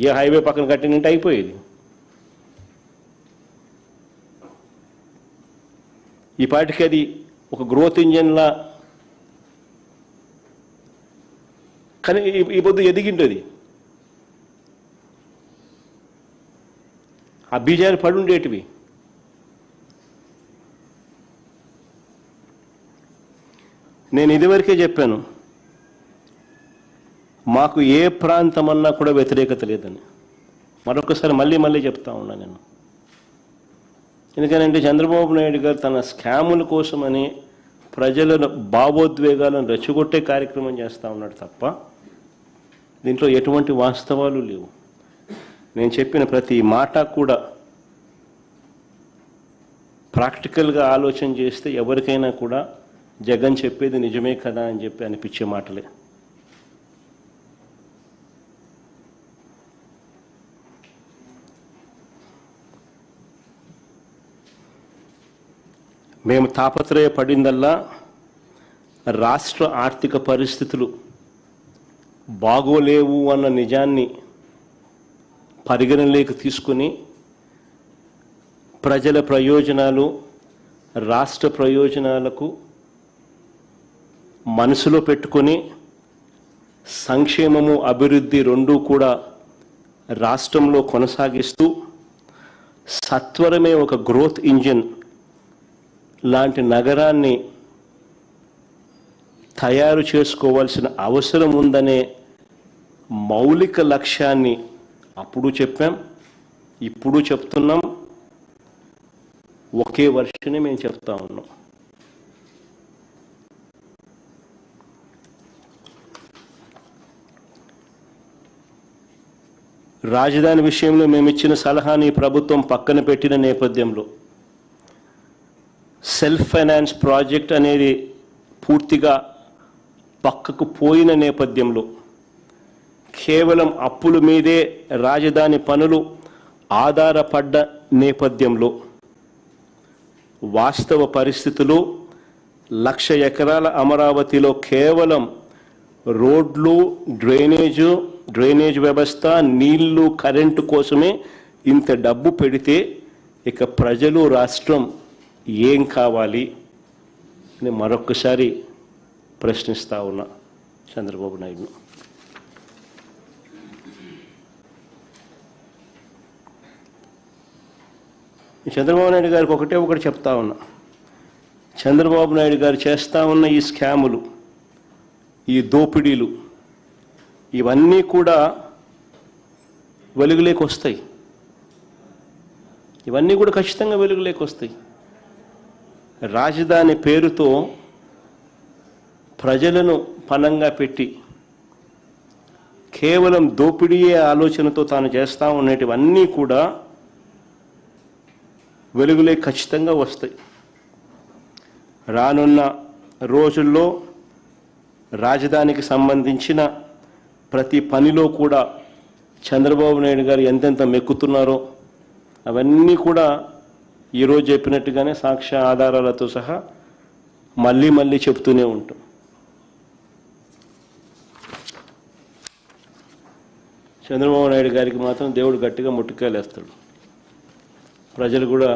ఏ highway పక్కన కట్టినంటే అయిపోయేది. ఈ పాటికి అది ఒక గ్రోత్ ఇంజన్లా కానీ ఈ పొద్దు ఎదిగింటుంది. ఆ బీజాలు పడి ఉండేటివి. నేను ఇదివరకే చెప్పాను, మాకు ఏ ప్రాంతమన్నా కూడా వ్యతిరేకత లేదని. మరొకసారి మళ్ళీ చెప్తా ఉన్నా నేను. ఎందుకంటే చంద్రబాబు నాయుడు గారు తన స్కాముల కోసమని ప్రజల భావోద్వేగాలను రెచ్చగొట్టే కార్యక్రమం చేస్తూ ఉన్నాడు తప్ప దీంట్లో ఎటువంటి వాస్తవాలు లేవు. నేను చెప్పిన ప్రతి మాట కూడా ప్రాక్టికల్గా ఆలోచన చేస్తే ఎవరికైనా కూడా జగన్ చెప్పేది నిజమే కదా అని చెప్పి అనిపించే మాటలే. మేము తాపత్రయపడిందల్లా రాష్ట్ర ఆర్థిక పరిస్థితులు బాగోలేవు అన్న నిజాన్ని పరిగణలోకి తీసుకుని ప్రజల ప్రయోజనాలు రాష్ట్ర ప్రయోజనాలకు మనసులో పెట్టుకొని సంక్షేమము అభివృద్ధి రెండూ కూడా రాష్ట్రంలో కొనసాగిస్తూ సత్వరమే ఒక గ్రోత్ ఇంజిన్ లాంటి నగరాన్ని తయారు చేసుకోవాల్సిన అవసరం ఉందనే మౌలిక లక్ష్యాన్ని అప్పుడు చెప్పాం, ఇప్పుడు చెప్తున్నాం. ఒకే వర్షనే మేము చెప్తా ఉన్నాం. రాజధాని విషయంలో మేము ఇచ్చిన సలహాని ప్రభుత్వం పక్కన పెట్టిన నేపథ్యంలో సెల్ఫ్ ఫైనాన్స్ ప్రాజెక్ట్ అనేది పూర్తిగా పక్కకు పోయిన నేపథ్యంలో కేవలం అప్పుల మీదే రాజధాని పనులు ఆధారపడ్డ నేపథ్యంలో వాస్తవ పరిస్థితులు 1,00,000 ఎకరాల అమరావతిలో కేవలం రోడ్లు, డ్రైనేజ్ వ్యవస్థ, నీళ్లు, కరెంటు కోసమే ఇంత డబ్బు పెడితే ఇక ప్రజలు, రాష్ట్రం ఏం కావాలి అని మరొక్కసారి ప్రశ్నిస్తా ఉన్నా చంద్రబాబు నాయుడు. చంద్రబాబు నాయుడు గారికి ఒకటి చెప్తా ఉన్నా. చంద్రబాబు నాయుడు గారు చేస్తూ ఉన్న ఈ స్కాములు, ఈ దోపిడీలు ఇవన్నీ కూడా వెలుగులోకి వస్తాయి. ఇవన్నీ కూడా ఖచ్చితంగా వెలుగులోకి వస్తాయి. రాజధాని పేరుతో ప్రజలను పణంగా పెట్టి కేవలం దోపిడీయే ఆలోచనతో తాను చేస్తూ ఉండేటివన్నీ కూడా వెలుగులోకి ఖచ్చితంగా వస్తాయి. రానున్న రోజుల్లో రాజధానికి సంబంధించిన ప్రతి పనిలో కూడా చంద్రబాబు నాయుడు గారు ఎంతెంత మెక్కుతున్నారో అవన్నీ కూడా ఈరోజు చెప్పినట్టుగానే సాక్ష్య ఆధారాలతో సహా మళ్ళీ చెప్తూనే ఉంటాం. చంద్రబాబు నాయుడు గారికి మాత్రం దేవుడు గట్టిగా మొట్టికాయలు వేస్తాడు. ప్రజలు కూడా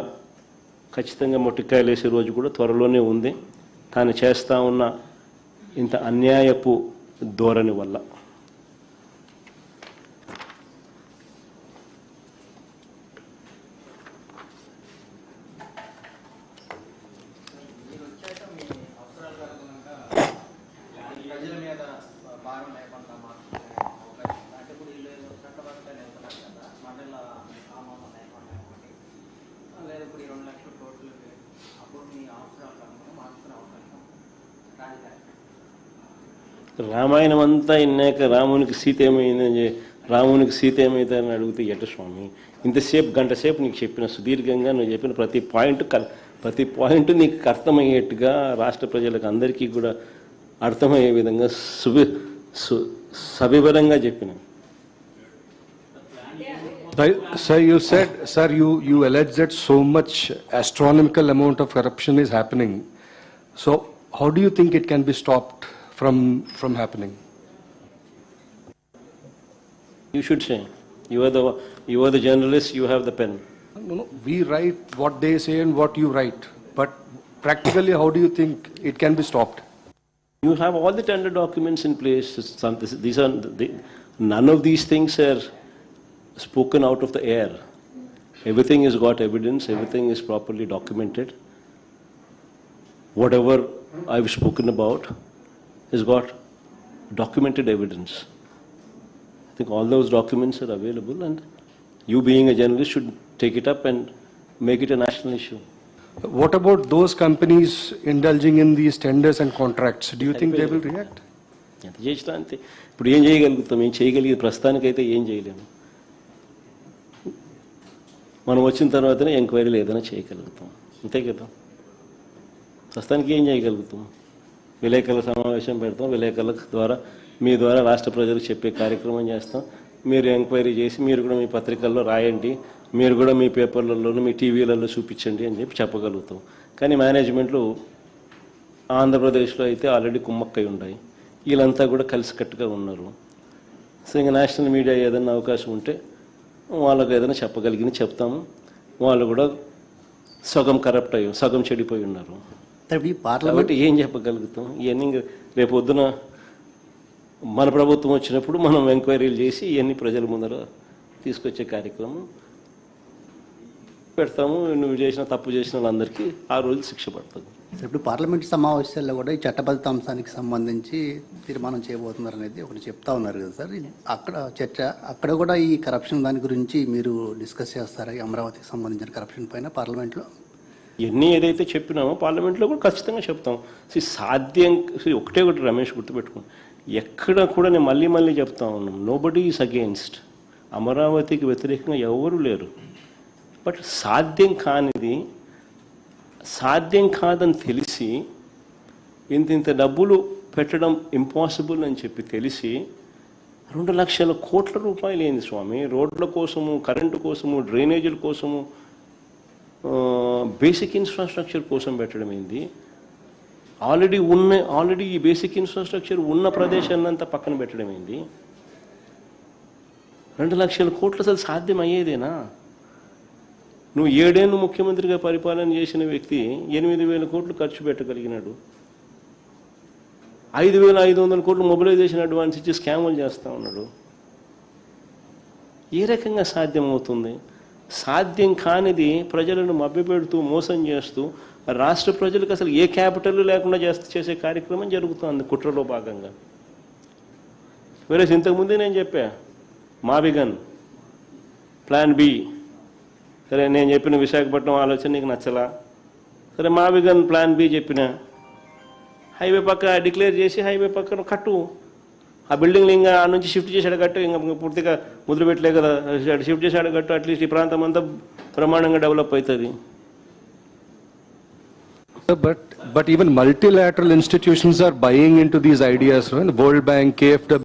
ఖచ్చితంగా మొట్టికాయలు వేసే రోజు కూడా త్వరలోనే ఉంది, తాను చేస్తూ ఉన్న ఇంత అన్యాయపు ధోరణి వల్ల. రామాయణం అంతా ఇన్నాక రామునికి సీత ఏమైందని అడిగితే ఎట్ట స్వామి, ఇంతసేపు గంట సేపు నీకు చెప్పిన సుదీర్ఘంగా నువ్వు చెప్పిన ప్రతి పాయింట్ నీకు అర్థమయ్యేట్టుగా రాష్ట్ర ప్రజలకు అందరికీ కూడా అర్థమయ్యే విధంగా సవివరంగా చెప్పిన. Sir, you said, sir, you alleged that so much astronomical amount of corruption is happening. So, how do you think it can be stopped from happening? You should say. You are the journalist, you have the pen. No, no, we write what they say and what you write. But practically, how do you think it can be stopped? You have all the tender documents in place. These are none of these things are spoken out of the air. Everything has got evidence. Everything is properly documented. Whatever I've spoken about has got documented evidence. I think all those documents are available, and you, being a journalist, should take it up and make it a national issue. What about those companies indulging in these tenders and contracts? Do you think they will react? ఎంత చేసినా అంతే. ఇప్పుడు ఏం చేయగలుగుతాం? ఏం చేయగలిగేది ప్రస్తుతానికైతే ఏం చేయలేము. మనం వచ్చిన తర్వాతనే ఎంక్వైరీలు ఏదైనా చేయగలుగుతాం, అంతే కదా. ప్రస్తుతానికి ఏం చేయగలుగుతాం? విలేకరుల సమావేశం పెడతాం, విలేకరుల ద్వారా మీ ద్వారా రాష్ట్ర ప్రజలకు చెప్పే కార్యక్రమం చేస్తాం. మీరు ఎంక్వైరీ చేసి మీరు కూడా మీ పత్రికల్లో రాయండి, మీరు కూడా మీ పేపర్లలోనూ మీ టీవీలలో చూపించండి అని చెప్పి చెప్పగలుగుతాం. కానీ మేనేజ్మెంట్లు ఆంధ్రప్రదేశ్లో అయితే ఆల్రెడీ కుమ్మక్కై ఉన్నాయి. వీళ్ళంతా కూడా కలిసికట్టుగా ఉన్నారు. సో ఇంకా నేషనల్ మీడియా ఏదైనా అవకాశం ఉంటే వాళ్ళకు ఏదైనా చెప్పగలిగిన చెప్తాము. వాళ్ళు కూడా సగం కరప్ట్ అయ్యి సగం చెడిపోయి ఉన్నారు. కాబట్టి ఏం చెప్పగలుగుతాం? ఇవన్నీ రేపు పొద్దున మన ప్రభుత్వం వచ్చినప్పుడు మనం ఎంక్వైరీలు చేసి ఇవన్నీ ప్రజల ముందర తీసుకొచ్చే కార్యక్రమం పెడతాము. నువ్వు చేసిన తప్పు చేసిన వాళ్ళందరికీ ఆ రోజు శిక్ష పడుతుంది. ఇప్పుడు పార్లమెంట్ సమావేశాల్లో కూడా ఈ చట్టబద్ధ అంశానికి సంబంధించి తీర్మానం చేయబోతున్నారు అనేది ఒకటి చెప్తా ఉన్నారు కదా సార్. అక్కడ చర్చ, అక్కడ కూడా ఈ కరప్షన్ దాని గురించి మీరు డిస్కస్ చేస్తారా? ఈ అమరావతికి సంబంధించిన కరప్షన్ పైన పార్లమెంట్లో ఇవన్నీ ఏదైతే చెప్పినామో పార్లమెంట్లో కూడా ఖచ్చితంగా చెప్తాం. సాధ్యం ఒకటే ఒకటి రమేష్ గుర్తుపెట్టుకో, ఎక్కడ కూడా నేను మళ్ళీ చెప్తా ఉన్నాను, నోబడీ ఈజ్ అగెయిన్స్ట్. అమరావతికి వ్యతిరేకంగా ఎవరు లేరు. బట్ సాధ్యం కానిది సాధ్యం కాదని తెలిసి ఇంత డబ్బులు పెట్టడం ఇంపాసిబుల్ అని చెప్పి తెలిసి 2 లక్షల కోట్ల రూపాయలు ఏంది స్వామి? రోడ్ల కోసము, కరెంటు కోసము, డ్రైనేజీల కోసము, బేసిక్ ఇన్ఫ్రాస్ట్రక్చర్ కోసం పెట్టడం ఏంది? ఆల్రెడీ ఈ బేసిక్ ఇన్ఫ్రాస్ట్రక్చర్ ఉన్న ప్రదేశాన్ని అంతా పక్కన పెట్టడం ఏంది? 2 లక్షల కోట్లు అసలు సాధ్యం అయ్యేదేనా? నువ్వు 7 ఏళ్ళు ముఖ్యమంత్రిగా పరిపాలన చేసిన వ్యక్తి 8,000 కోట్లు ఖర్చు పెట్టగలిగినాడు. 5,500 కోట్లు మొబిలైజేషన్ అడ్వాన్స్ ఇచ్చి స్కాములు చేస్తూ ఉన్నాడు. ఏ రకంగా సాధ్యం అవుతుంది? సాధ్యం కానిది ప్రజలను మభ్యపెడుతూ మోసం చేస్తూ రాష్ట్ర ప్రజలకు అసలు ఏ క్యాపిటల్ లేకుండా చేసే కార్యక్రమం జరుగుతుంది కుట్రలో భాగంగా. వేరే ఇంతకుముందే నేను చెప్పా, మావిగన్ ప్లాన్ బి. సరే, నేను చెప్పిన విశాఖపట్నం ఆలోచన నీకు నచ్చలా, సరే మావిగన్ ప్లాన్ బి చెప్పిన. హైవే పక్క డిక్లేర్ చేసి హైవే పక్కన కట్టు. ఆ బిల్డింగ్లు ఇంకా ఆ నుంచి షిఫ్ట్ చేసాడు కట్టు, ఇంకా పూర్తిగా ముద్ర పెట్టలే కదా, షిఫ్ట్ చేసాడు కట్టు. అట్లీస్ట్ ఈ ప్రాంతం అంతా బ్రహ్మాండంగా డెవలప్ అవుతుంది. But even multilateral institutions are buying into these ideas, right? World Bank, KFW.